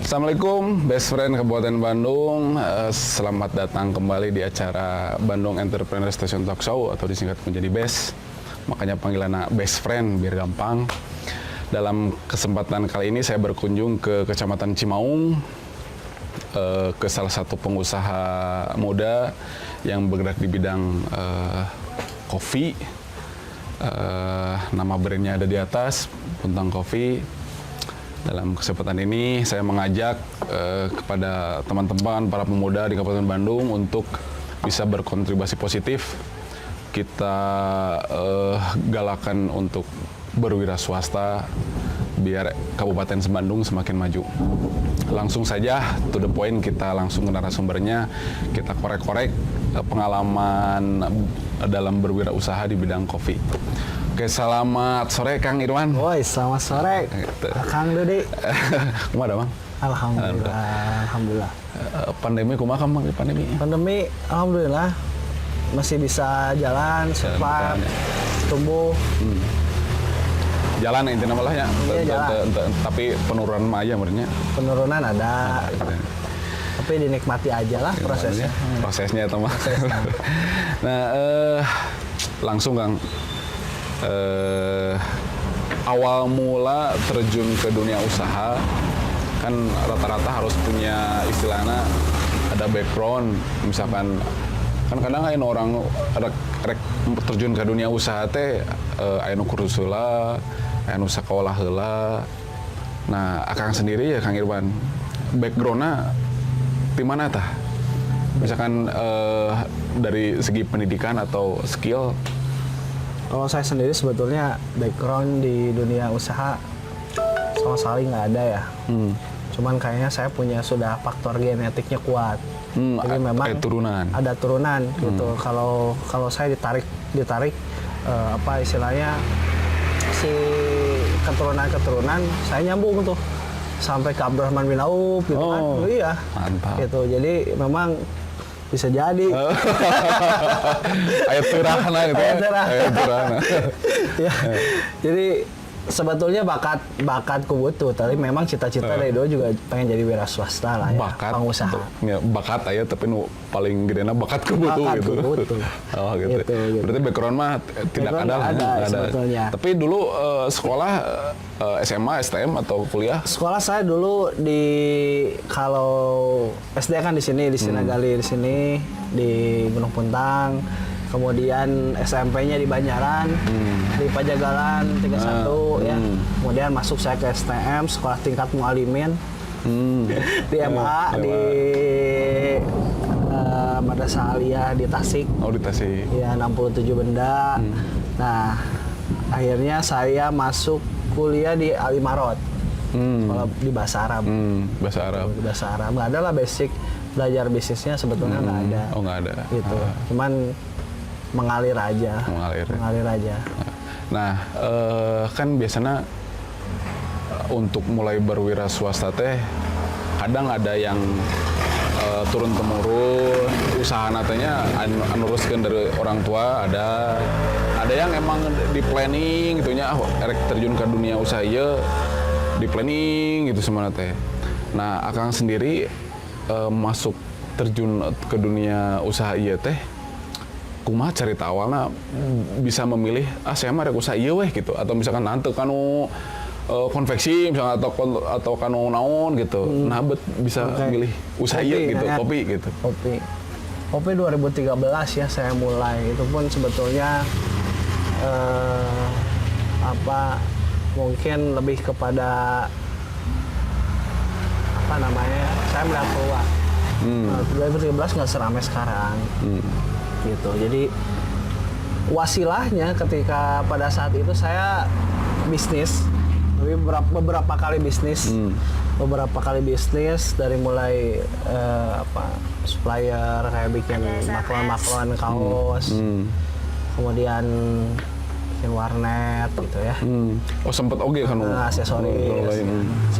Assalamualaikum, best friend Kabupaten Bandung. Selamat datang kembali di acara Bandung Entrepreneur Station Talk Show atau disingkat menjadi BEST. Makanya panggilannya best friend biar gampang. Dalam kesempatan kali ini saya berkunjung ke Kecamatan Cimaung, ke salah satu pengusaha muda yang bergerak di bidang kopi. Nama brandnya ada di atas, Puntang Coffee. Dalam kesempatan ini saya mengajak kepada teman-teman para pemuda di Kabupaten Bandung untuk bisa berkontribusi positif. Kita galakan untuk berwira swasta biar Kabupaten Bandung semakin maju. Langsung saja to the point, kita langsung ke narasumbernya. Kita korek-korek pengalaman dalam berwirausaha di bidang kopi. Oke, selamat sore Kang Irwan. Woi, selamat sore, gitu. Kang Dodi. Kumaha Bang? Alhamdulillah. Pandemi kumaha Kang pandemi? Pandemi, alhamdulillah masih bisa jalan, cepat, tumbuh. Jalan intinya malah ya. Iya, jalan. Tapi penurunan mah aja menurutnya. Penurunan ada. Tapi dinikmati aja lah prosesnya. Prosesnya teman. Nah, langsung Kang. Awal mula terjun ke dunia usaha kan rata-rata harus punya istilahnya ada background, misalkan kan kadang ada orang ada terjun ke dunia usaha teh aya nu kursus heula, aya nu sakola heula. Nah, Akang sendiri ya Kang Irwan, backgroundnya di mana tah? Misalkan dari segi pendidikan atau skill. Kalau saya sendiri sebetulnya background di dunia usaha sama sekali nggak ada ya. Cuman kayaknya saya punya sudah faktor genetiknya kuat. Jadi memang ada turunan gitu. Kalau saya ditarik apa istilahnya si keturunan saya nyambung tuh sampai ke Abdurrahman bin Auf gitu kan. Oh iya. Mantap. Gitu. Jadi memang bisa jadi. Ayat turahna gitu ya. Ayat turahna. Ya. Jadi sebetulnya bakat butuh, tapi memang cita-cita dari dulu juga pengen jadi wira swasta lah ya, pengusaha. Ya, bakat aya tapi nu paling gedena bakat kebutuh gitu. Oh gitu. Berarti background mah tidak ada sebetulnya. Tapi dulu sekolah SMA, STM atau kuliah? Sekolah saya dulu kalau SD kan di sini di Sinagali di sini di Gunung Puntang. Kemudian SMP-nya di Banjaran, di Pajagalan 31 ya. Kemudian masuk saya ke STM, sekolah tingkat mualimin. Di MA, di Madrasah Aliyah di Tasik. Oh, di Tasik. Ya, 67 benda. Nah, akhirnya saya masuk kuliah di Al Imarot. Sekolah di bahasa Arab. Bahasa Arab. Di bahasa Arab. Nggak ada lah basic belajar bisnisnya sebetulnya nggak ada. Oh, nggak ada. Gitu. Cuman mengalir aja. Nah, kan biasanya untuk mulai berwira swasta teh kadang ada yang turun temurun, usaha natanya nuruskeun dari orang tua, ada yang emang di planning gitunya, erek terjun ke dunia usaha ieu di planning gitu semuanya teh. Nah, Akang sendiri masuk terjun ke dunia usaha ieu teh kumaha carita awalna bisa memilih saya mah rek usaha ieu weh gitu, atau misalkan nanti kanu konveksi misalnya atau kanu naon gitu. Nah, bisa milih usaha ieu gitu, kopi gitu. Kopi 2013 ya saya mulai. Itu pun sebetulnya mungkin lebih kepada saya melihat peluang. 2013 nggak seramai sekarang. Gitu. Jadi wasilahnya ketika pada saat itu saya bisnis, beberapa kali bisnis, dari mulai supplier kayak bikin makluan kaos, kemudian bikin warnet gitu ya. Oh, sempet oke kan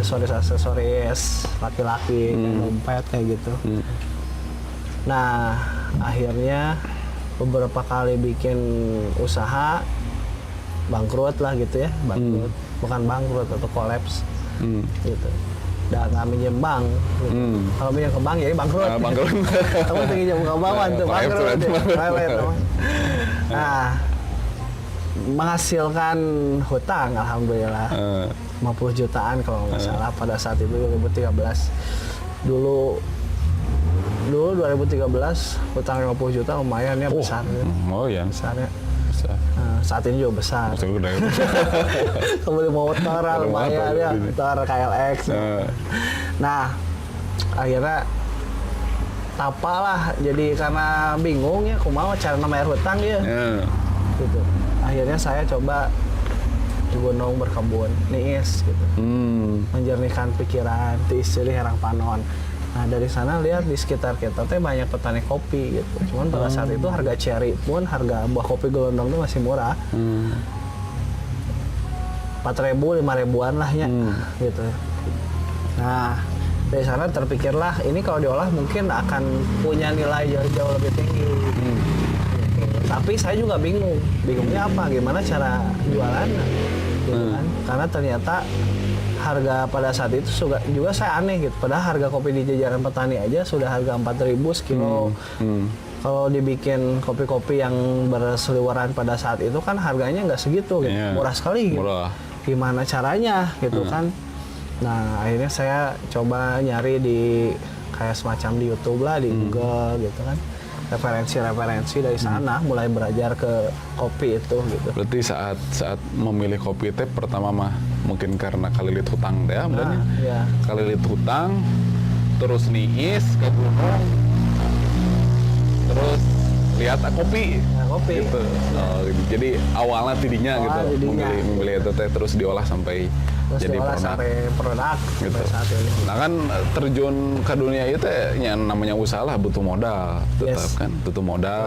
aksesoris laki-laki, dompet kayak gitu. Nah, akhirnya beberapa kali bikin usaha bangkrut lah gitu ya, bukan bangkrut atau kolaps gitu. udah nggak minjem bank. Gitu. Kalau minjem ke bank jadi bangkrut. Bangkrut. Kamu pinjam ke bank tuh bangkrut. Nah, menghasilkan hutang alhamdulillah 50 jutaan kalau nggak salah pada saat itu 2013. Dulu 2013 hutang 50 juta lumayan ya besar. Oh ya. Besarnya. Saat ini juga besar. Kembali motor lumayan ya, motor KLX. Nah, akhirnya tapalah jadi karena bingung ya, kumaha cara namanya hutang ya. Gitu. Akhirnya saya coba di gunung berkebun, niis gitu. Menjernihkan pikiran, istri herang panon. Nah dari sana lihat di sekitar kita teh banyak petani kopi gitu. Cuman pada saat itu harga cherry pun harga buah kopi gelondong itu masih murah. 4.000, 5.000-an lah ya gitu. Nah dari sana terpikirlah ini kalau diolah mungkin akan punya nilai jauh lebih tinggi. Tapi saya juga bingung. Bingungnya apa? Gimana cara jualan? Gitu kan? Karena ternyata harga pada saat itu juga saya aneh gitu. Padahal harga kopi di jajaran petani aja sudah harga 4.000 sekilo. Kalau dibikin kopi-kopi yang berseliweran pada saat itu kan harganya nggak segitu gitu. Murah sekali gitu. Murah. Gimana caranya gitu kan. Nah akhirnya saya coba nyari di kayak semacam di YouTube lah, di Google gitu kan. Referensi-referensi dari sana mulai belajar ke kopi itu gitu. Berarti saat memilih kopi teh pertama mah mungkin karena kalilit hutang deh, ya. Kalilit hutang, terus niis ke gunung, terus lihat kopi. Nah, kopi. Gitu. Jadi awalnya tidinya gitu, memilih itu teh terus diolah sampai terus jadi diolah produk. sampai produk Gitu. sampai saat ini. Nah kan terjun ke dunia itu yang namanya usaha lah butuh modal, tetap kan butuh modal.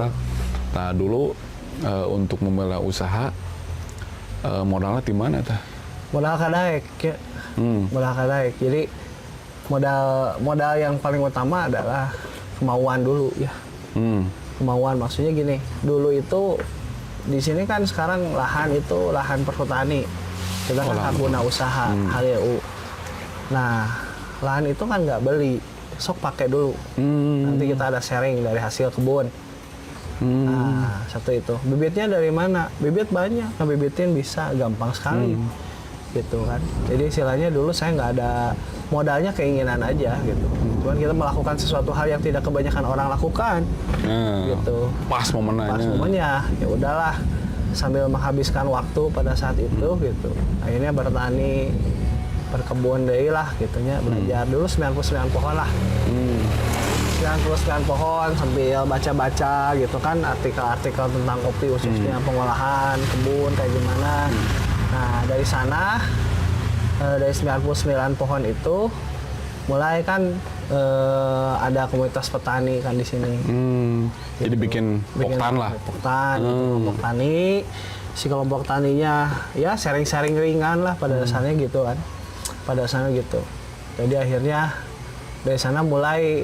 Nah dulu untuk memulai usaha modalnya di mana tah? Modal kadaek ya. Modal kadaek. Jadi modal yang paling utama adalah kemauan dulu ya. Kemauan maksudnya gini, dulu itu di sini kan sekarang lahan itu lahan perhutani. Kita kan hak guna usaha, HGU. Nah, lahan itu kan nggak beli, sok pakai dulu. Nanti kita ada sharing dari hasil kebun. Nah, satu itu. Bibitnya dari mana? Bibit banyak, ngebibitin bisa gampang sekali. Gitu kan. Jadi istilahnya dulu saya nggak ada modalnya, keinginan aja gitu. Cuman kita melakukan sesuatu hal yang tidak kebanyakan orang lakukan. Gitu. Pas momennya. Ya udahlah. Sambil menghabiskan waktu pada saat itu gitu. Akhirnya bertani, berkebun deui lah gitunya, belajar dulu 99 pohon lah. 99 pohon sambil baca-baca gitu kan artikel-artikel tentang kopi khususnya pengolahan kebun kayak gimana. Nah, dari sana dari 99 pohon itu mulai kan ada komunitas petani kan di sini. Jadi bikin poktan lah. Poktan, kelompok tani. Si kelompok taninya ya sharing-sharing ringan lah pada dasarnya gitu kan. Pada dasarnya gitu. Jadi akhirnya dari sana mulai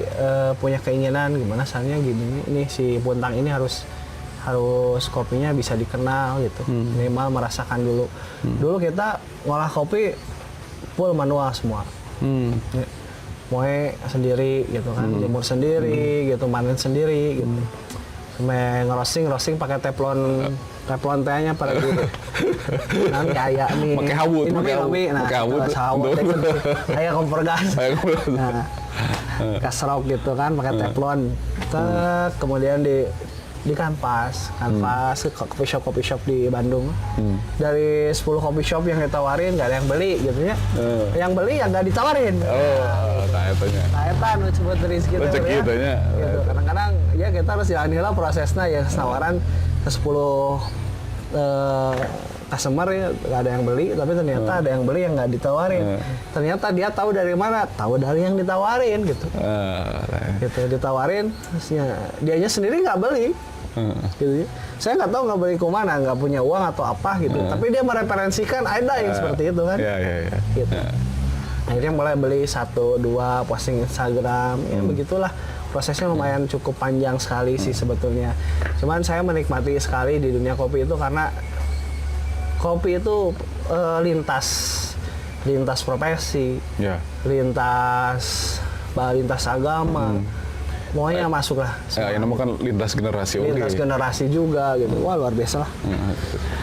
punya keinginan gimana caranya gini. Ini si Puntang ini harus kopinya bisa dikenal gitu. Minimal merasakan dulu. Dulu kita ngolah kopi full manual semua. Moe sendiri gitu kan, jemur sendiri gitu, panen sendiri gitu. Sampai ngerosting pakai teflon tehnya pada dulu. Nanti aya nih. Pakai hawut, nah, hawut aya kompor gas. Nah, kasrok gitu kan pakai teflon. Kemudian di kanvas ke coffee shop di Bandung. Dari 10 coffee shop yang ditawarin nggak ada yang beli gitu ya. Yang beli yang nggak ditawarin. Taetan disebut rezeki gitu. Kadang-kadang ya kita harus jalani lah prosesnya ya, tawaran ke 10 customer ya nggak ada yang beli, tapi ternyata ada yang beli yang nggak ditawarin. Ternyata dia tahu dari mana? Tahu dari yang ditawarin gitu. Gitu ditawarin, dianya sendiri nggak beli. Gitu. Saya nggak tahu nggak beli ke mana, nggak punya uang atau apa gitu. Tapi dia mereferensikan ada yang seperti itu kan. Gitu. Akhirnya mulai beli 1-2 posting Instagram, ya begitulah. Prosesnya lumayan cukup panjang sekali sih sebetulnya. Cuman saya menikmati sekali di dunia kopi itu karena kopi itu lintas lintas profesi, Ya. lintas agama, pokoknya masuk lah. Ini mah kan lintas generasi. Lintas generasi juga gitu. Wah, luar biasa lah.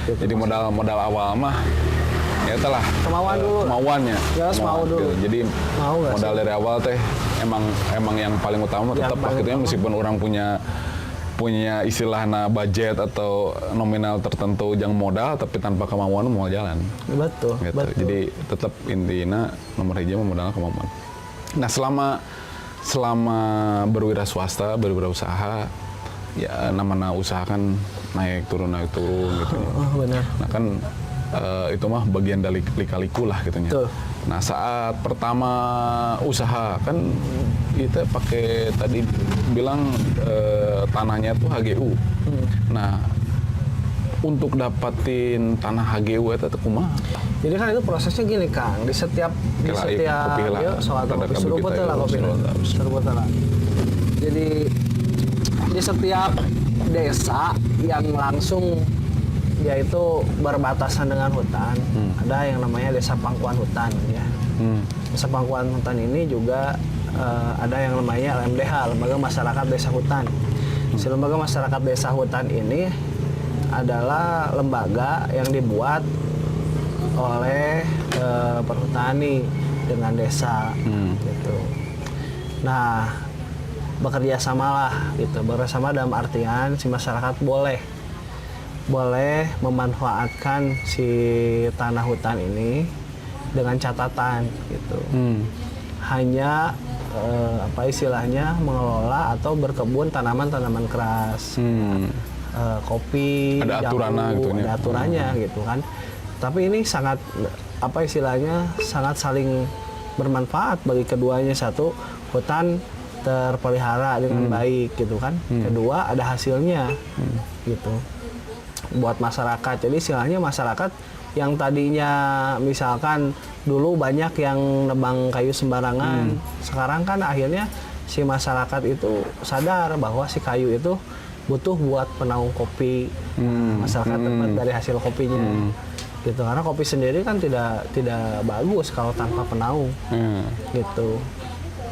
Gitu, Jadi modal awal mah ya itulah kemauan dulu. kemauannya. Jelas mau dulu. Gitu. Jadi Mau nggak modal dari awal teh emang yang paling utama Yang tetap paling akhirnya utama. meskipun orang punya istilahnya budget atau nominal tertentu yang modal tapi tanpa kemauan mau jalan. Betul, Gitu. betul. Jadi tetap intinya nomor hiji mah modal kemauan. Nah, selama berwirausaha ya namanya usaha kan naik turun gitu. Oh, benar. Nah kan itu mah bagian dari lika-liku lah gitunya. Betul. Nah saat pertama usaha kan kita pakai tadi bilang tanahnya tuh HGU. Nah untuk dapatin tanah HGU itu kumaha? Jadi kan itu prosesnya gini Kang, di setiap kopi lah. yuk, soal Rada kopi kabeh seruput kita lah ya, kopi. seruput. Jadi di setiap desa yang langsung yaitu berbatasan dengan hutan, ada yang namanya desa pangkuan hutan ya. Desa pangkuan hutan ini juga ada yang namanya LMDH, Lembaga Masyarakat Desa Hutan. Si Lembaga Masyarakat Desa Hutan ini adalah lembaga yang dibuat oleh perhutani dengan desa gitu. Nah, bekerja samalah gitu. Bersama dalam artian si masyarakat boleh memanfaatkan si tanah hutan ini dengan catatan gitu. Hanya apa istilahnya mengelola atau berkebun tanaman-tanaman keras. Kopi, Ada aturannya jambu, gitu ya. ada aturannya gitu kan. Tapi ini sangat apa istilahnya sangat saling bermanfaat bagi keduanya. Satu, hutan terpelihara dengan baik gitu kan. Kedua, ada hasilnya gitu buat masyarakat. Jadi istilahnya masyarakat yang tadinya misalkan dulu banyak yang nebang kayu sembarangan, sekarang kan akhirnya si masyarakat itu sadar bahwa si kayu itu butuh buat penaung kopi. Masyarakat dapat dari hasil kopinya. Gitu, karena kopi sendiri kan tidak bagus kalau tanpa penaung. Gitu.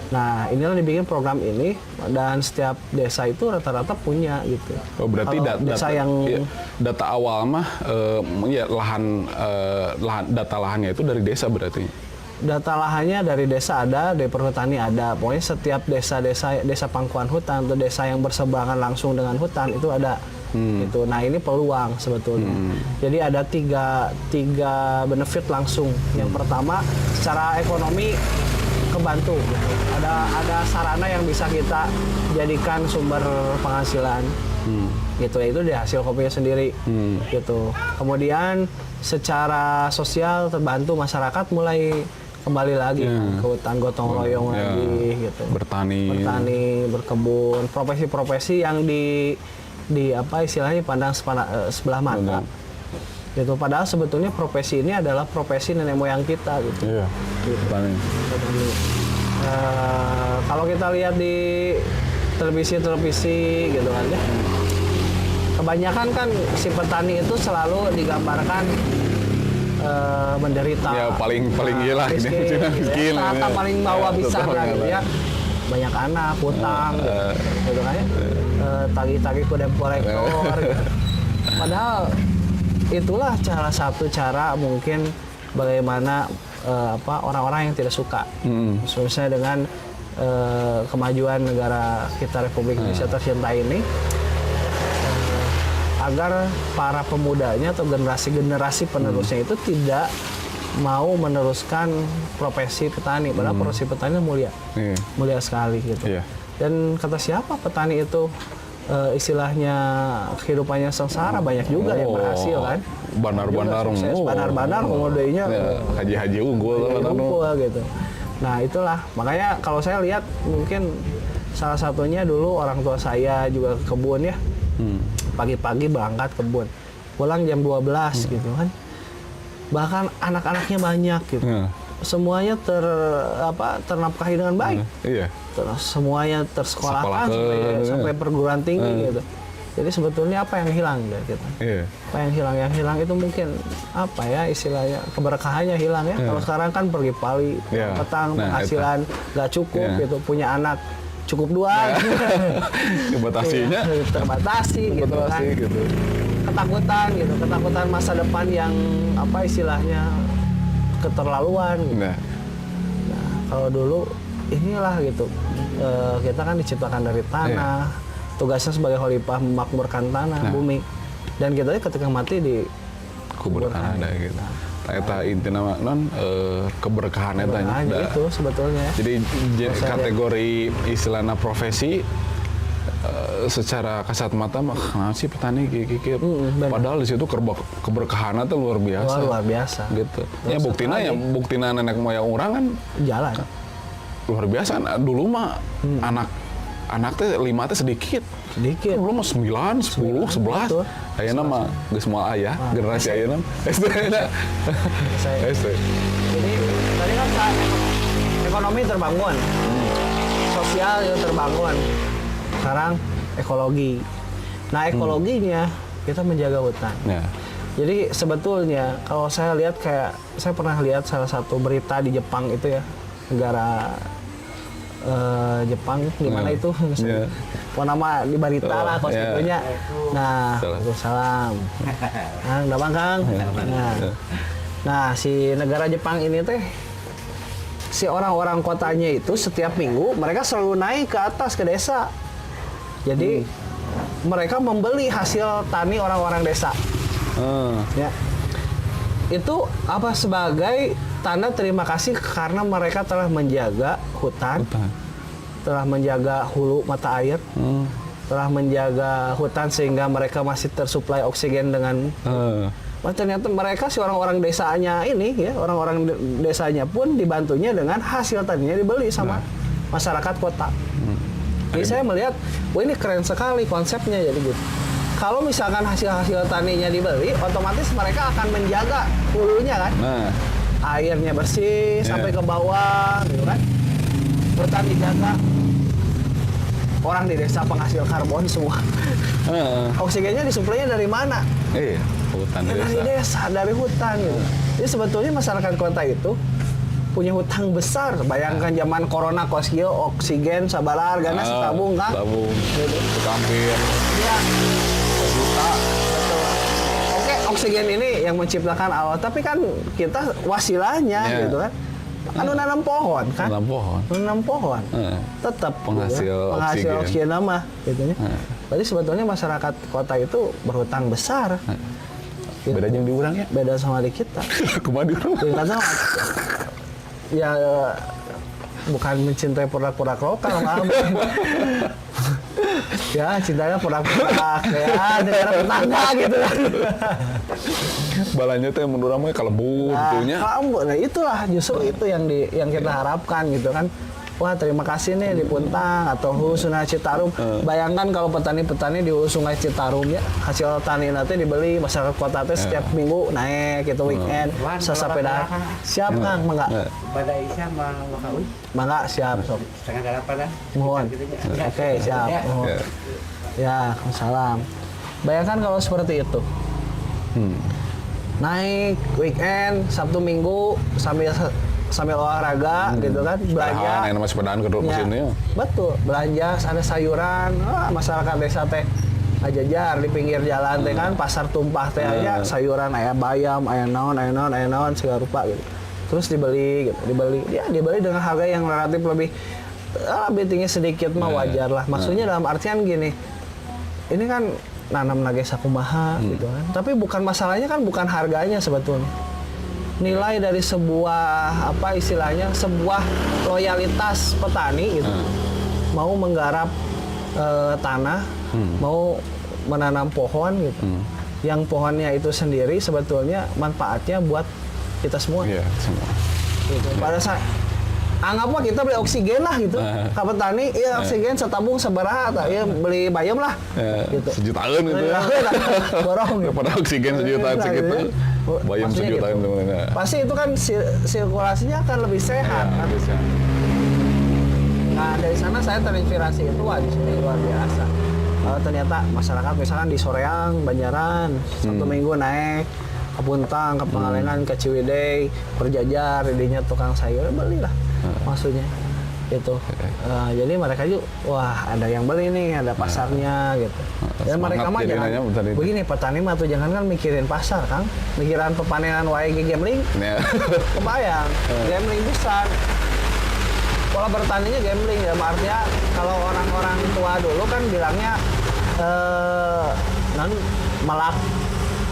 Nah, inilah dibikin program ini dan setiap desa itu rata-rata punya gitu. Oh, berarti Kalau desa yang data awal mah ya data lahannya itu dari desa berarti. Data lahannya dari desa ada, dari perhutani ada. Pokoknya setiap desa pangkuan hutan atau desa yang berseberangan langsung dengan hutan itu ada. Gitu. Nah, ini peluang sebetulnya. Jadi ada tiga benefit langsung. Yang pertama, secara ekonomi kebantu. Gitu. Ada sarana yang bisa kita jadikan sumber penghasilan. Gitu, yaitu dari hasil kopinya sendiri. Gitu. Kemudian secara sosial terbantu, masyarakat mulai kembali lagi ke hutan gotong royong lagi gitu. Bertani, berkebun, profesi-profesi yang di apa istilahnya pandang sebelah mata. Gitu. Padahal sebetulnya profesi ini adalah profesi nenek moyang kita gitu. Iya. Gitu. Petani. Kalau kita lihat di televisi gitu kan ya. Kebanyakan kan si petani itu selalu digambarkan menderita. Ya paling iyalah miskin, ini miskin, ternyata paling bawa bisa lah gitu ya. Banyak anak, hutang, gitu kan ya. Tagih-tagih kuda kolektor. Gitu. Padahal itulah salah satu cara mungkin bagaimana orang-orang yang tidak suka, misalnya dengan kemajuan negara kita Republik Indonesia tercinta ini, agar para pemudanya atau generasi penerusnya itu tidak mau meneruskan profesi petani, padahal profesi petani mulia, mulia sekali gitu. Dan kata siapa petani itu istilahnya kehidupannya sengsara, banyak juga yang berhasil kan. Bandar-bandar komodenya haji-haji unggul gitu. Nah, itulah makanya kalau saya lihat mungkin salah satunya dulu orang tua saya juga ke kebun ya. Pagi-pagi berangkat kebun. Pulang jam 12 gitu kan. Bahkan anak-anaknya banyak gitu. Semuanya ternafkahi dengan baik. Iya. Terus semuanya tersekolahkan sampai perguruan tinggi gitu. Jadi sebetulnya apa yang hilang dari kita? Iya. Apa yang hilang? Yang hilang itu mungkin apa ya istilahnya, keberkahannya hilang ya. Kalau sekarang kan pergi pali, Iya. petang, Nah, penghasilan nggak cukup Iya. gitu, punya anak cukup dua, Dibatasinya. terbatasi gitu kan. gitu. Ketakutan masa depan yang apa istilahnya keterlaluan. Gitu. Nah, Nah, kalau dulu inilah gitu, kita kan diciptakan dari tanah, tugasnya sebagai khalifah memakmurkan tanah, bumi, dan kita ketika mati di kuberkahan ada gitu. Eta inti nama non keberkahan eta nya. Nah, itu sebetulnya. Jadi kategori istilahnya profesi secara kasat mata mah kenapa sih petani kayak padahal di situ keberkahan itu luar biasa. Luar biasa. Gitu. Ya buktina nenek moyang orang kan Jalan. luar biasa. Nah, dulu mah anak teh 5 teh sedikit. Sedikit. Belum mah 9, 10, 11. Betul. Ayeuna mah geus moal aya generasi ayeuna. SD na. SD. Jadi tadi kan ekonomi terbangun, sosial juga terbangun. Sekarang ekologi. Nah ekologinya kita menjaga hutan. Ya. Jadi sebetulnya kalau saya lihat saya pernah lihat salah satu berita di Jepang itu ya, negara Jepang di mana itu? Nama di berita lah konstitusinya. Nah, salam. Kang, dabang Kang. Nah, si negara Jepang ini teh si orang-orang kotanya itu setiap minggu mereka selalu naik ke atas ke desa. Jadi mereka membeli hasil tani orang-orang desa. Ya. Itu apa sebagai tanda terima kasih karena mereka telah menjaga hutan. Telah menjaga hulu mata air. Telah menjaga hutan sehingga mereka masih tersuplai oksigen dengan ternyata mereka si orang-orang desanya ini ya, orang-orang desanya pun dibantunya dengan hasil taninya dibeli sama masyarakat kota. Jadi saya melihat, wah ini keren sekali konsepnya jadi gitu. Kalau misalkan hasil-hasil taninya dibeli, otomatis mereka akan menjaga hulunya kan. Airnya bersih sampai ke bawah, gitu kan. Hutan dijaga. Orang di desa penghasil karbon semua. Oksigennya disuplainya dari mana? Iya, hutan desa. Dari desa, dari hutan gitu. Jadi sebetulnya masyarakat kota itu punya hutang besar. Bayangkan zaman corona kosio oksigen sabalar hargana setabung kan? Tabung. Hampir. Iya. Juta. Betul. Oke, oksigen ini yang menciptakan awal, tapi kan kita wasilahnya gitu kan. Anu nanam pohon kan? Nanam pohon. Tetap penghasil oksigen nama gitu ya. Berarti sebetulnya masyarakat kota itu berhutang besar. Gitu. Beda yang di urang ya? Beda sama di kita. Kumaha di urang? Ya bukan mencintai produk-produk lokal malah. Ya cintanya produk-produk ya negara tetangga gitu. Balanya teh menurut mah kalebur gitunya. Nah itulah justru itu yang kita harapkan gitu kan. Wah terima kasih nih di Puntang atau Hulu Sungai Citarum. Bayangkan kalau petani-petani di Hulu Sungai Citarum ya hasil tani nanti dibeli masyarakat kota teh setiap minggu naik gitu weekend sepeda. Siap Kang, mangga. Pada Isya makaun. Mangga siap sob. Setengah 8 lah. Mohon. Oke siap. Mohon. Ya, salam. Bayangkan kalau seperti itu. Naik weekend Sabtu Minggu sambil olahraga gitu kan, belanja. Nama sepedaan ke mesinnya. Betul, belanja ada sayuran, masyarakat desa teh ajajar di pinggir jalan teh kan, pasar tumpah teh aja sayuran aya bayam, aya naon segala rupa gitu. Terus dibeli gitu, dibeli dengan harga yang relatif lebih tinggi sedikit mah wajar lah. Maksudnya dalam artian gini. Ini kan nanam nage sakumaha gitu kan. Tapi bukan masalahnya kan bukan harganya sebetulnya. Nilai dari sebuah apa istilahnya sebuah loyalitas petani gitu mau menggarap tanah mau menanam pohon gitu yang pohonnya itu sendiri sebetulnya manfaatnya buat kita semua semua gitu. Pada saat anggaplah kita beli oksigen lah gitu ke petani iya oksigen setabung sabaraha ya beli bayam lah gitu. Sejutaan gitu ya borong gitu. pada oksigen sejutaan segitu bayam sejutaan gitu. Pasti itu kan sirkulasinya akan lebih sehat kan? Nah dari sana saya terinspirasi itu wah di sini luar biasa ternyata masyarakat misalkan di Soreang, Banjaran, Sabtu Minggu naik ke Puntang, ke Pangalengan, ke Ciwidey, berjajar, jadinya tukang sayur, belilah maksudnya gitu. Jadi mereka juga, wah ada yang beli nih, ada pasarnya gitu. Dan mereka mah jangan, begini petani mah tuh jangan kan mikirin pasar Kang, mikiran pepanenan wae gambling, kebayang, gambling bisa. Pola bertaninya gambling ya, artinya kalau orang-orang tua dulu kan bilangnya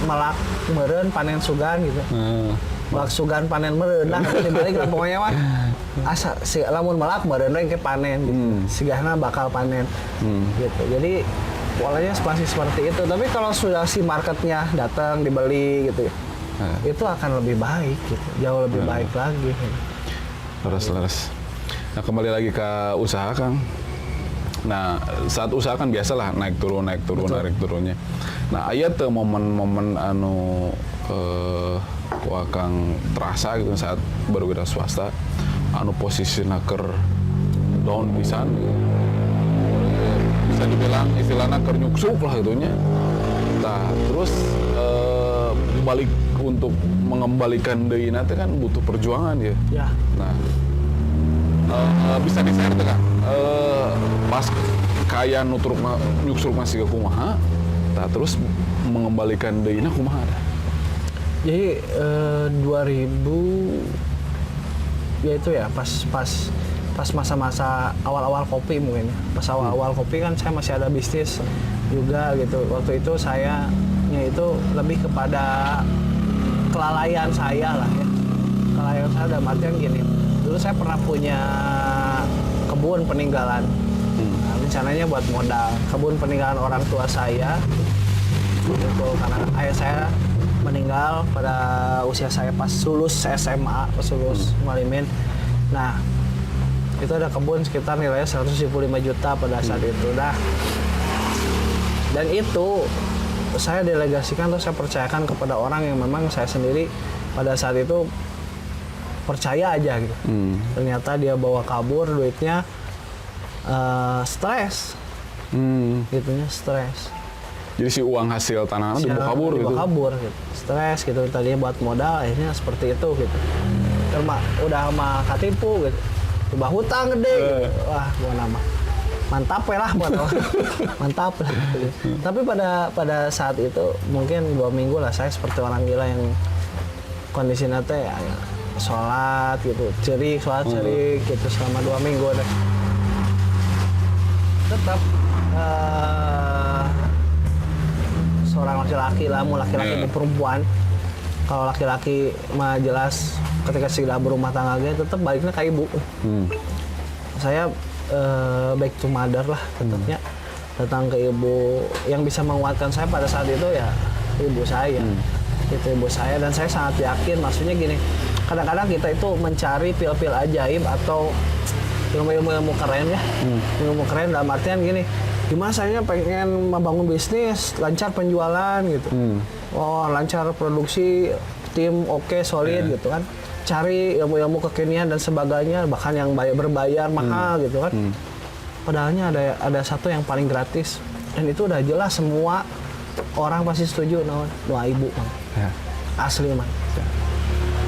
melak meureun panen sugan gitu. Melak sugan panen meureun nah dibalik lah pokoknya mah asa si lamun melak meureun we ke panen gitu. Sigahna bakal panen. Gitu. Jadi polanya masih seperti itu. Tapi kalau sudah si marketnya datang dibeli gitu. Itu akan lebih baik gitu. Jauh lebih baik lagi. Leres. Nah kembali lagi ke usaha Kang. Nah saat usaha kan biasalah naik turunnya. Nah aya teu momen-momen anu wah Kang terasa gitu saat berwira swasta anu posisinya keur down pisan bisa dibilang istilahnya keur nyuksuk lah gitunya. Nah terus balik untuk mengembalikan deui teh kan butuh perjuangan ya. Nah bisa di-share tuh kan pas kaya nyuksur masih ke kumaha terus mengembalikan deuna kumaha. Jadi 2000 ya itu ya pas masa-masa awal-awal kopi mungkin. Pas awal-awal kopi kan saya masih ada bisnis juga gitu. Waktu itu saya itu lebih kepada kelalaian saya lah ya. Kelalaian saya dalam artian gini. Dulu saya pernah punya kebun peninggalan. Nah, rencananya buat modal. Kebun peninggalan orang tua saya. Gitu, karena ayah saya meninggal pada usia saya pas lulus SMA, pas lulus Malimin. Nah, itu ada kebun sekitar nilainya 175 juta pada saat itu. Nah, dan itu saya delegasikan atau saya percayakan kepada orang yang memang saya sendiri pada saat itu percaya aja gitu. Ternyata dia bawa kabur duitnya, stres, gitunya stres. Jadi si uang hasil tanaman dibawa kabur gitu. Kabur gitu, stres gitu. Tadinya buat modal, akhirnya seperti itu gitu. Udah mah katipu gitu, coba hutang gede. Gitu. Wah, gua nama mantap ya lah buat mantap lah. Gitu. Tapi pada saat itu mungkin 2 minggu lah saya seperti orang gila yang kondisinya teh ya, sholat gitu, sholat cerik gitu selama 2 minggu deh. Tetap seorang laki-laki lah, mau laki-laki mau perempuan. Kalau laki-laki mah jelas ketika sudah berumah tangga tetap baliknya ke ibu. Saya back to mother lah tetapnya. Datang ke ibu, yang bisa menguatkan saya pada saat itu ya ibu saya. Itu ibu saya, dan saya sangat yakin, maksudnya gini, kadang-kadang kita itu mencari pil-pil ajaib atau ilmu-ilmu keren ya. Ilmu keren dalam artian gini, gimana saya pengen membangun bisnis, lancar penjualan gitu. Oh, lancar produksi, tim oke, solid gitu kan. Cari ilmu-ilmu kekinian dan sebagainya, bahkan yang berbayar mahal gitu kan. Padahalnya ada satu yang paling gratis, dan itu udah jelas semua orang pasti setuju, doa ibu, man. Asli man.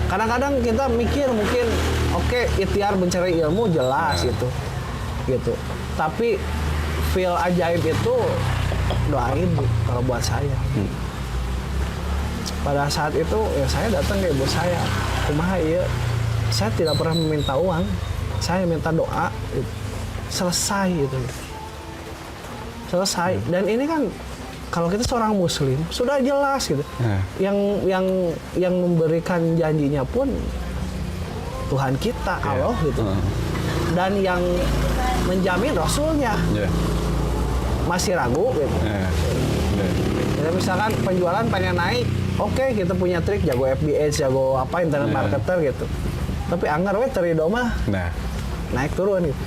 Kadang-kadang kita mikir mungkin oke, ikhtiar mencari ilmu jelas gitu. Tapi feel ajaib itu doa ibu kalau buat saya. Pada saat itu ya saya datang ke ibu saya, kumaha ieu, saya tidak pernah meminta uang, saya minta doa, gitu. Selesai gitu. Selesai. Dan ini kan kalau kita seorang muslim sudah jelas gitu. Yang memberikan janjinya pun Tuhan kita, Allah gitu. Dan yang menjamin Rasulnya. Masih ragu gitu. Jadi misalkan penjualan pengen naik, oke, kita punya trik, jago FBA, jago apa, internet marketer gitu. Tapi anggar we terido mah. Naik turun gitu.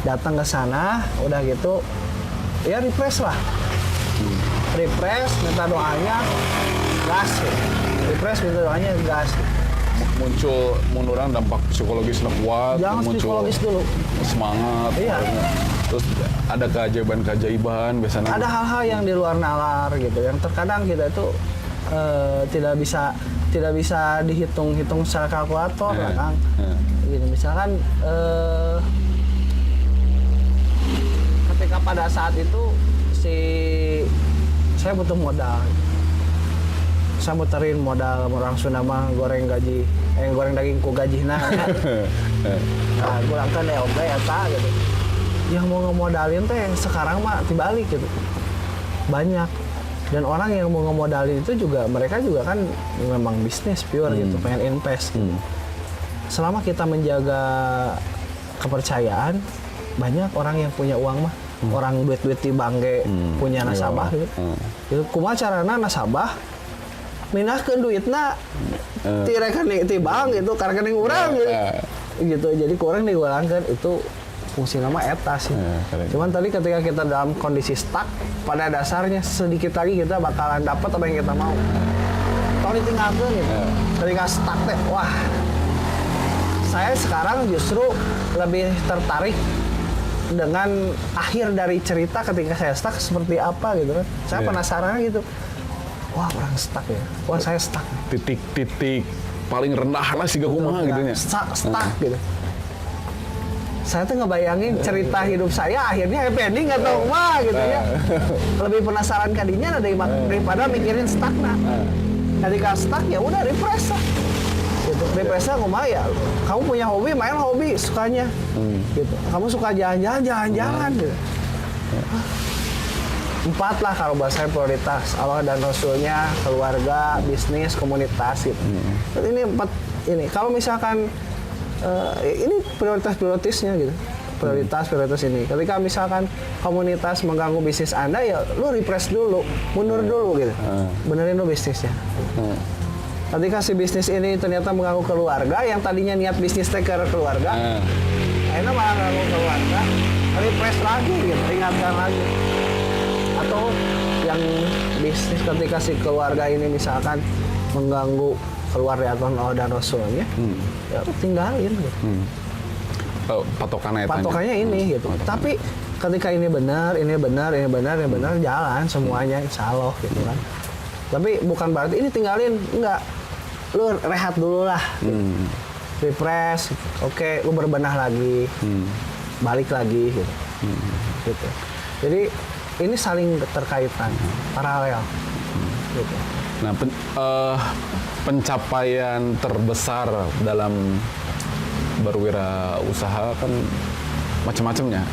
Datang ke sana, udah gitu ya refresh lah. Refresh, minta doanya, gas. Refresh, minta doanya, gas. Muncul munduran dampak psikologisnya kuat. Jangan muncul psikologis dulu. semangat. Iya. Terus ada keajaiban biasanya. Ada hal-hal yang di luar nalar gitu, yang terkadang kita itu tidak bisa dihitung secara kalkulator lah, Kang. Gitu, misalkan ketika pada saat itu saya butuh modal. Saya muterin modal orang Sunda mah goreng daging ku gajihna. Nah, kurang kan ya oke eta gitu. Yang mau ngemodalin teh sekarang mah dibalik gitu. Banyak. Dan orang yang mau ngemodalin itu juga mereka juga kan memang bisnis pure gitu, pengen invest gitu. Selama kita menjaga kepercayaan, banyak orang yang punya uang mah. Orang duit-duit di bangke punya nasabah gitu. Itu kumaha carana nasabah mindahkeun duitna ti rekening ti bank gitu ka rekening urang gitu. Gitu. Jadi kurang digolangkeun itu fungsi nama eta sih. Cuman tadi ketika kita dalam kondisi stuck, pada dasarnya sedikit lagi kita bakalan dapat apa yang kita mau. Kalau ditinggalkan gitu. Ketika stuck teh, wah. Saya sekarang justru lebih tertarik dengan akhir dari cerita ketika saya stuck seperti apa gitu kan. Saya penasaran gitu. Wah, orang stuck ya. Wah, saya stuck. Titik-titik paling rendah lah sih kumaha gitu nya. Stuck gitu. Saya tuh ngebayangin cerita hidup saya akhirnya happy ending atau mah gitu ya. Lebih penasaran kadinya daripada mikirin stuck nah. Ketika stuck ya udah refresh lah. Gitu. Refresh kumaha ya. Kamu punya hobi, main hobi sukanya. Gitu. Kamu suka jalan-jalan gitu. 4 lah kalau bahasa saya prioritas. Allah dan Rasulnya, keluarga, bisnis, komunitas gitu. Ini 4 ini. Kalau misalkan ini prioritasnya gitu. Prioritas ini. Ketika misalkan komunitas mengganggu bisnis Anda ya lu refresh dulu, mundur dulu gitu. Benerin dulu bisnisnya. Ketika si bisnis ini ternyata mengganggu keluarga, yang tadinya niat bisnis ke keluarga, akhirnya malah mengganggu keluarga, refresh lagi gitu, ingatkan lagi. Atau yang bisnis ketika si keluarga ini misalkan mengganggu keluarga atau Allah dan Rasulnya, ya tinggalin gitu. Patokannya ini gitu. Tapi ketika ini benar, jalan semuanya insya Allah gitu kan. Tapi bukan berarti ini tinggalin, enggak. Lu rehat dulu lah. Gitu. Refresh, oke, lu berbenah lagi, balik lagi gitu. Gitu. Jadi ini saling terkaitan, paralel. Gitu. Nah, pencapaian terbesar dalam berwirausaha kan macam-macamnya.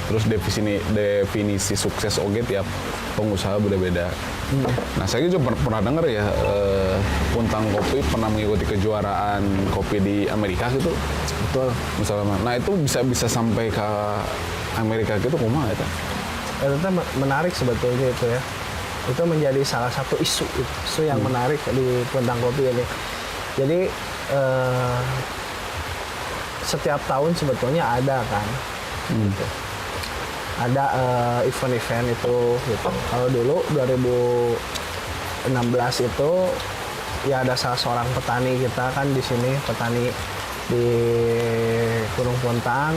Terus definisi sukses oge tiap pengusaha beda-beda. Nah, saya juga pernah dengar ya, Puntang Kopi pernah mengikuti kejuaraan kopi di Amerika gitu. Betul. Misalnya, nah itu bisa sampai ke Amerika gitu kumaha eta? Itu menarik sebetulnya itu ya. Itu menjadi salah satu isu yang menarik di Puntang Kopi ini. Jadi setiap tahun sebetulnya ada kan, gitu. Ada event-event itu. Gitu. Kalau dulu 2016 itu ya ada salah seorang petani kita kan di sini, petani di Gunung Puntang.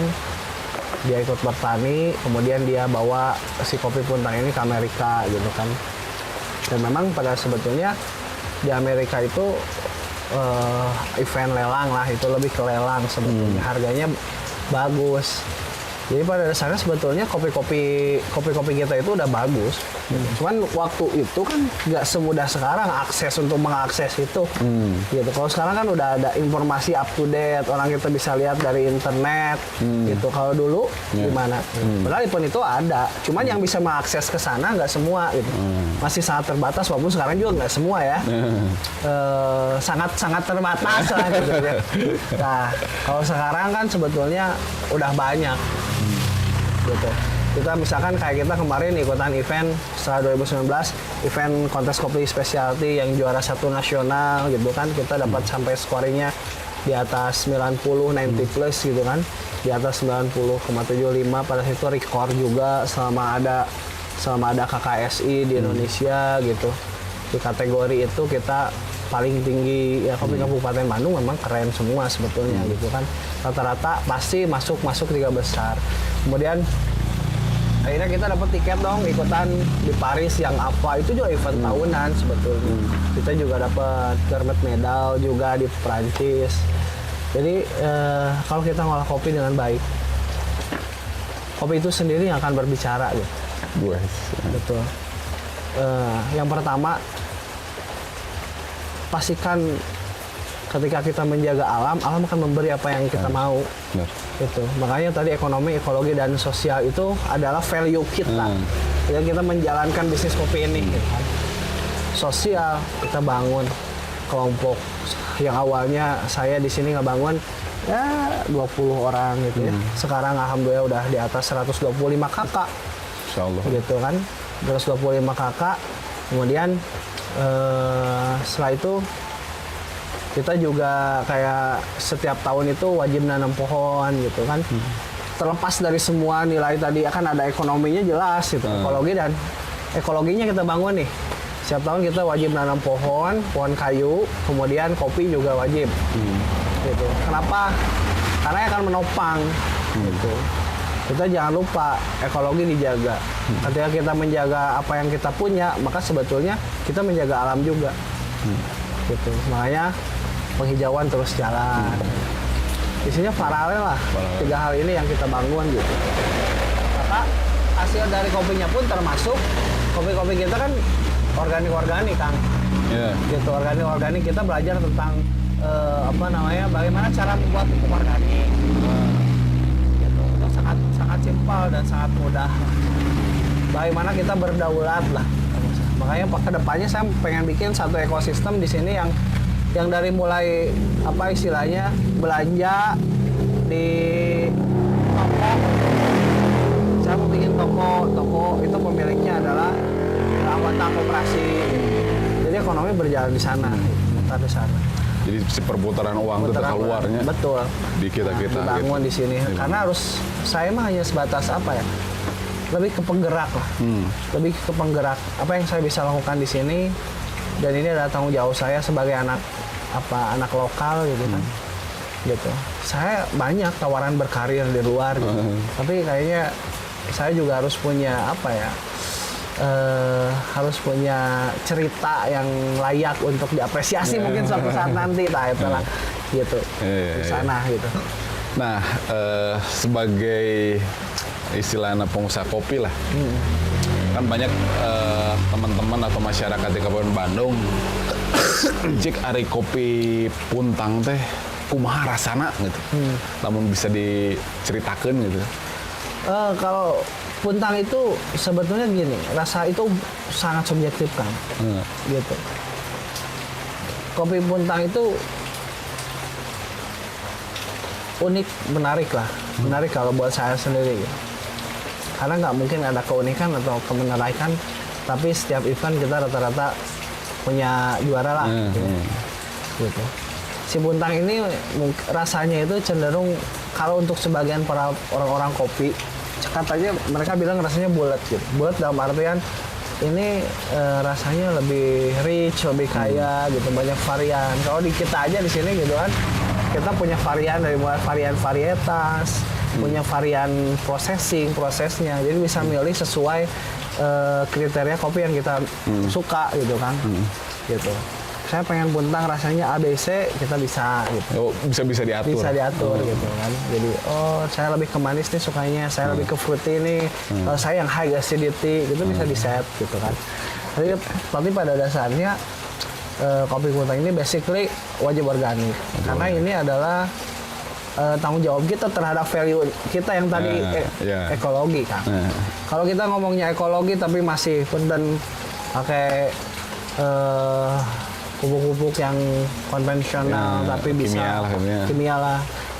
Dia ikut bertani, kemudian dia bawa si kopi Puntang ini ke Amerika gitu kan. Dan memang pada sebetulnya di Amerika itu event lelang lah, itu lebih ke lelang sebetulnya. Harganya bagus. Jadi pada dasarnya sebetulnya kopi-kopi kita itu udah bagus. Cuman waktu itu kan nggak semudah sekarang akses untuk mengakses itu. Gitu. Kalau sekarang kan udah ada informasi up to date, orang kita bisa lihat dari internet. Gitu. Kalau dulu gimana? Padahal event itu ada. Cuman yang bisa mengakses ke sana nggak semua. Gitu. Masih sangat terbatas. Walaupun sekarang juga nggak semua ya. Sangat terbatas lah. Gitu. Nah, kalau sekarang kan sebetulnya udah banyak. Gitu. Kita misalkan kayak kita kemarin ikutan event setelah 2019, event kontes kopi specialty yang juara 1 nasional gitu kan, kita dapat sampai scoringnya di atas 90 plus gitu kan, di atas 90,75 pada situ record juga selama ada KKSI di Indonesia gitu. Di kategori itu kita paling tinggi ya kopi Kabupaten Bandung memang keren semua sebetulnya gitu kan. Rata-rata pasti masuk 3 besar. Kemudian akhirnya kita dapat tiket dong ikutan di Paris yang apa itu juga event tahunan sebetulnya. Kita juga dapat Gourmet Medal juga di Prancis. Jadi kalau kita ngolah kopi dengan baik, kopi itu sendiri yang akan berbicara gitu. Betul. Yang pertama, pastikan ketika kita menjaga alam akan memberi apa yang kita mau. Benar. Gitu. Makanya tadi ekonomi, ekologi, dan sosial itu adalah value kita. Ya, kita menjalankan bisnis kopi ini. Gitu kan. Sosial, kita bangun kelompok yang awalnya saya di sini ngebangun ya 20 orang gitu ya. Sekarang alhamdulillah udah di atas 125 kakak. Insyaallah. Gitu kan. 125 kakak. Kemudian setelah itu kita juga kayak setiap tahun itu wajib nanam pohon gitu kan. Terlepas dari semua nilai tadi akan ada ekonominya jelas gitu. Ekologi dan ekologinya kita bangun nih. Setiap tahun kita wajib nanam pohon kayu, kemudian kopi juga wajib. Gitu. Kenapa? Karena akan menopang gitu. Kita jangan lupa ekologi dijaga. Ketika kita menjaga apa yang kita punya, maka sebetulnya kita menjaga alam juga. Gitu. Makanya penghijauan terus jalan. Isinya paralel lah. 3 hal ini yang kita bangun gitu. Maka hasil dari kopinya pun termasuk kopi-kopi kita kan organik Kang. Yeah. Gitu, organik kita belajar tentang bagaimana cara membuat pupuk organik. Gitu. Itu sangat simpel dan sangat mudah. Bagaimana kita berdaulat lah. Makanya ke depannya saya pengen bikin satu ekosistem di sini yang dari mulai apa istilahnya belanja di toko. Saya mau bikin toko itu pemiliknya adalah anggota koperasi. Jadi ekonomi berjalan di sana, di sana. Jadi si perputaran uang itu keluarnya betul di kita dibangun gitu. di sini. Karena saya mah hanya sebatas apa ya? Lebih ke penggerak lah. Lebih ke penggerak. Apa yang saya bisa lakukan di sini dan ini adalah tanggung jawab saya sebagai anak lokal gitu kan. Gitu. Saya banyak tawaran berkarir di luar gitu. Tapi kayaknya saya juga harus punya harus punya cerita yang layak untuk diapresiasi mungkin suatu saat nanti itulah gitu di sana gitu. Nah, sebagai istilahnya pengusaha kopi lah, kan banyak teman-teman atau masyarakat di Kabupaten Bandung cik ari kopi puntang teh kumaha rasana gitu. Namun bisa diceritakan gitu. Kalau puntang itu sebetulnya gini, rasa itu sangat subjektif kan, gitu. Kopi puntang itu unik, menarik kalau buat saya sendiri. Karena nggak mungkin ada keunikan atau kemenarikan, tapi setiap event kita rata-rata punya juara lah, gitu. Si puntang ini rasanya itu cenderung kalau untuk sebagian para orang-orang kopi, katanya mereka bilang rasanya bulat gitu. Bulat dalam artian ini rasanya lebih rich, lebih kaya gitu, banyak varian. Kalau di kita aja di sini gitu kan, kita punya varian dari mulai varian varietas, punya varian prosesnya. Jadi bisa milih sesuai kriteria kopi yang kita suka gitu kan. Gitu. Saya pengen puntang rasanya ABC, kita bisa gitu. Oh, bisa diatur. Bisa diatur gitu kan. Jadi saya lebih ke manis nih sukanya, saya lebih ke fruity nih. Saya yang high acidity gitu bisa di-set gitu kan. Tapi pada dasarnya kopi puntang ini basically wajib organik. Karena ini adalah tanggung jawab kita terhadap value kita yang tadi ekologi kan. Kalau kita ngomongnya ekologi tapi masih dan pakai pupuk-pupuk yang konvensional tapi bisa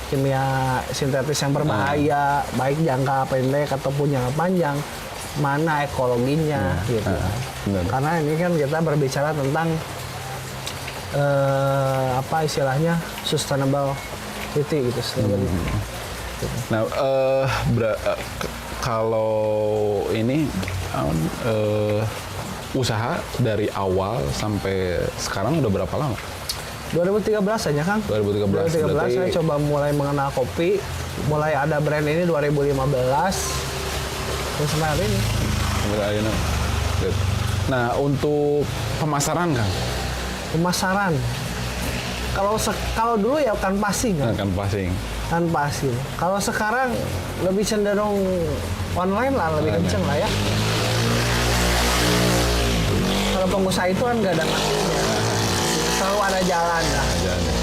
kimia sintetis yang berbahaya, baik jangka pendek ataupun jangka panjang, mana ekologinya gitu. Karena ini kan kita berbicara tentang apa istilahnya sustainable gitu. Nah, kalau ini usaha dari awal sampai sekarang udah berapa lama? 2013 aja Kang. 2013 berarti- saya coba mulai mengenal kopi, mulai ada brand ini 2015. Terus sampai hari ini. Sampai akhirnya. Good. Nah, untuk pemasaran Kang, Pemasaran. Kalau dulu ya kan passing kan. kan passing. Kan passing. Kalau sekarang lebih cenderung online lah, lebih kenceng lah ya. Kalau pengusaha itu kan nggak ada matinya. Selalu ada jalan lah.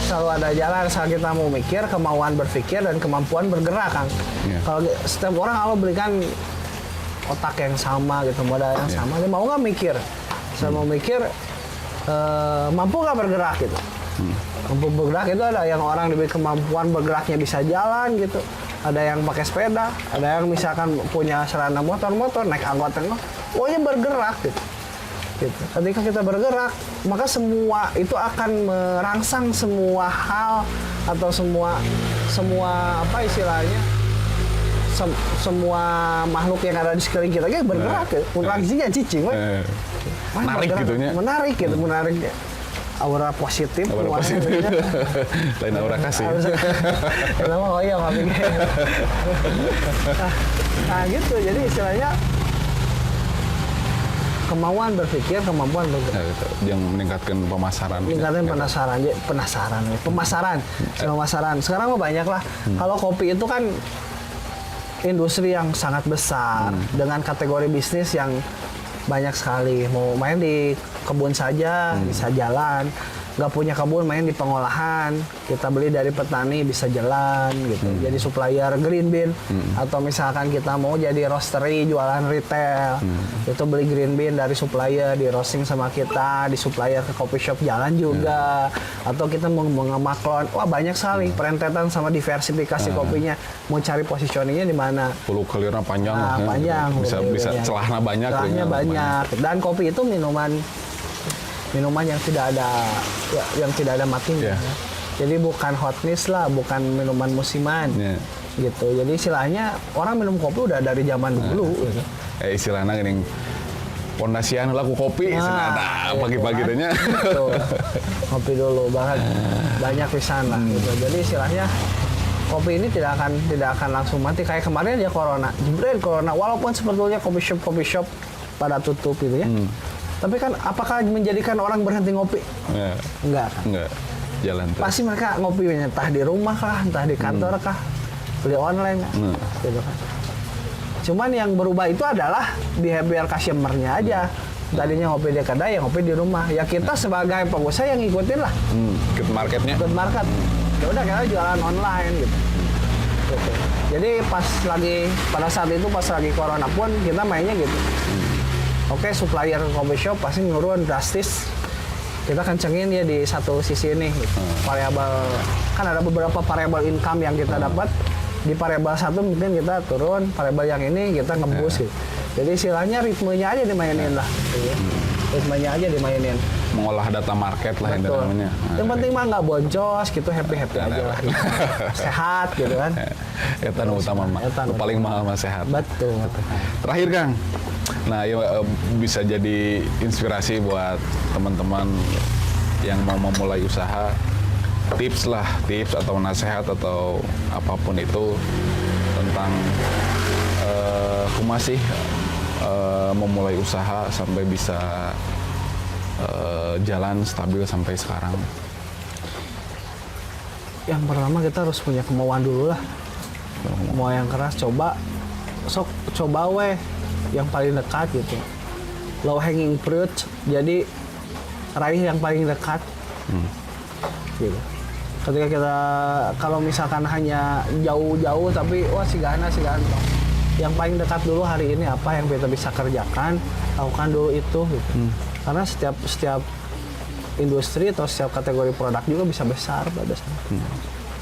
Selalu ada jalan asal kita mau mikir, kemauan berpikir dan kemampuan bergerak kan. Iya. Kalau setiap orang kalau berikan otak yang sama gitu, modal yang sama, dia mau nggak mikir. Saya mau mikir, mampu nggak bergerak gitu. Mampu bergerak itu ada yang orang diberi kemampuan bergeraknya bisa jalan gitu. Ada yang pakai sepeda, ada yang misalkan punya sarana motor, naik angkot, pokoknya bergerak gitu. Gitu. Ketika kita bergerak, maka semua itu akan merangsang semua hal atau semua apa istilahnya, semua makhluk yang ada di sekeliling kita kayak bergerak gitu. Reaksinya cicing, Menarik gitunya. Menarik gitu, menarik. Aura positif, Aura keluarnya positif. gitu. Lain aura kasih. Kenapa oh iya nggak mikir. Nah gitu, jadi istilahnya kemauan berpikir, kemampuan bergerak. Nah, gitu. Yang meningkatkan pemasaran. Meningkatkan Gitu. pemasaran. Sekarang mah banyak lah. Kalau kopi itu kan industri yang sangat besar dengan kategori bisnis yang banyak sekali. Mau main di kebun saja bisa jalan, nggak punya kebun main di pengolahan, kita beli dari petani bisa jalan gitu. Jadi supplier green bean atau misalkan kita mau jadi roastery jualan retail, itu beli green bean dari supplier, di roasting sama kita, di supplier ke coffee shop jalan juga. Atau kita mau ngemaklon, wah banyak sekali perentetan sama diversifikasi kopinya. Mau cari positioningnya di mana? Hulu kelirnya panjang. Nah, ya. panjang. Bisa celahnya banyak. Celahnya dengan banyak. Dan kopi itu minuman yang tidak ada matinya. Yeah. Ya. Jadi bukan hotness lah, bukan minuman musiman. Yeah. Gitu. Jadi istilahnya orang minum kopi udah dari zaman dulu. Gitu. Istilahnya gini, pondasian laku kopi, pagi-pagi kan? tanya. Tuh, kopi dulu banyak pisan lah. Gitu. Jadi istilahnya kopi ini tidak akan langsung mati kayak kemarin ya corona. Jebret corona, walaupun sebetulnya coffee shop pada tutup gitu ya. Tapi kan apakah menjadikan orang berhenti ngopi? Ya. Enggak kan? Enggak. Jalan terus. Pasti mereka ngopi entah di rumah kah, entah di kantor kah, beli online kah, gitu kan. Cuman yang berubah itu adalah behavior customer-nya aja. Tadinya ngopi di kedai, ya ngopi di rumah. Ya kita sebagai pengusaha yang ngikutin lah. Ikut marketnya. Ikut market. Ya udah kita jualan online gitu. Gitu. Jadi pada saat itu pas lagi corona pun kita mainnya gitu. Oke, supplier coffee shop pasti nurun drastis. Kita kencengin ya di satu sisi ini. Gitu. Variabel kan ada beberapa variabel income yang kita dapat. Di variabel satu mungkin kita turun, variabel yang ini kita ngebus gitu. Jadi istilahnya ritmenya aja dimainin lah. Gitu. Ritmenya aja dimainin. Mengolah data market lah yang Betul. namanya. Yang penting mah nggak boncos gitu, happy aja lah. Gitu. Sehat gitu kan. Eta nu utama mah. Eta nu Paling mahal mah sehat. Betul. Terakhir Kang, nah bisa jadi inspirasi buat teman-teman yang mau memulai usaha, tips atau nasihat atau apapun itu tentang kumaha sih memulai usaha sampai bisa jalan stabil sampai sekarang. Yang pertama kita harus punya kemauan dulu lah. Mau yang keras coba weh yang paling dekat gitu. Low hanging fruit, jadi raih yang paling dekat. Gitu. Ketika kita kalau misalkan hanya jauh-jauh tapi wah sigana. Yang paling dekat dulu hari ini apa yang kita bisa kerjakan, lakukan dulu itu gitu. Karena setiap industri atau setiap kategori produk juga bisa besar pada sana.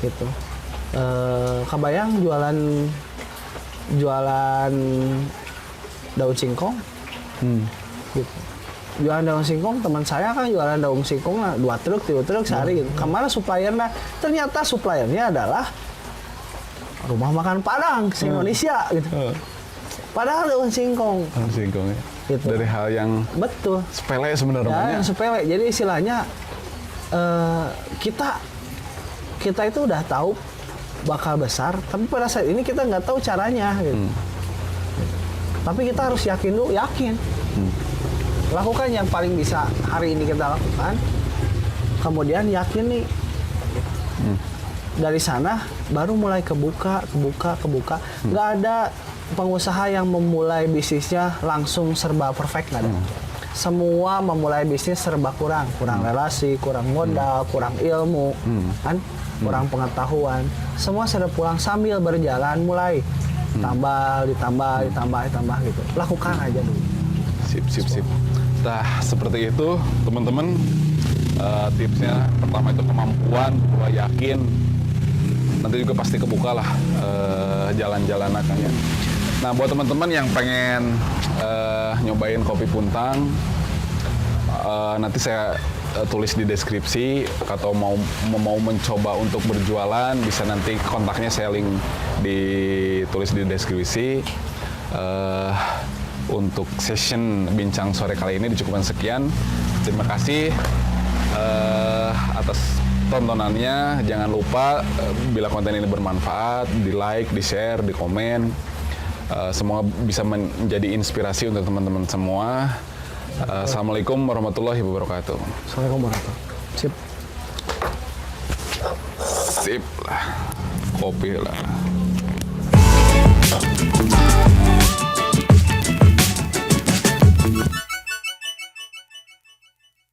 Gitu. Kebayang jualan daun singkong. Gitu. Jualan daun singkong, teman saya kan jualan daun singkong 2 truk, 3 truk sehari gitu. Kemana suppliernya? Ternyata suppliernya adalah rumah makan Padang se Indonesia gitu. Padahal daun singkong. Daun singkong ya. Gitu. Dari hal yang Betul. sepele sebenarnya. Ya, yang sepele. Jadi istilahnya kita itu udah tahu bakal besar, tapi pada saat ini kita nggak tahu caranya. Gitu. Tapi kita harus yakin dulu, yakin. Lakukan yang paling bisa hari ini kita lakukan. Kemudian yakin nih. Dari sana baru mulai kebuka. Nggak ada pengusaha yang memulai bisnisnya langsung serba perfect, nggak ada. Semua memulai bisnis serba kurang relasi, kurang modal, kurang ilmu, kan, kurang pengetahuan. Semua serba pulang sambil berjalan mulai ditambah gitu. Lakukan aja dulu. Sip. Nah, seperti itu teman-teman, tipsnya pertama itu kemampuan, kedua yakin, nanti juga pasti kebuka lah jalan-jalan akannya. Nah, buat teman-teman yang pengen nyobain kopi Puntang, nanti saya tulis di deskripsi, atau mau mencoba untuk berjualan bisa nanti kontaknya saya link ditulis di deskripsi. Untuk session bincang sore kali ini dicukupkan sekian. Terima kasih atas tontonannya. Jangan lupa bila konten ini bermanfaat, di like, di share, di komen. Semoga bisa menjadi inspirasi untuk teman-teman semua. Assalamualaikum warahmatullahi wabarakatuh. Assalamualaikum warahmatullahi wabarakatuh. Sip lah, kopi lah.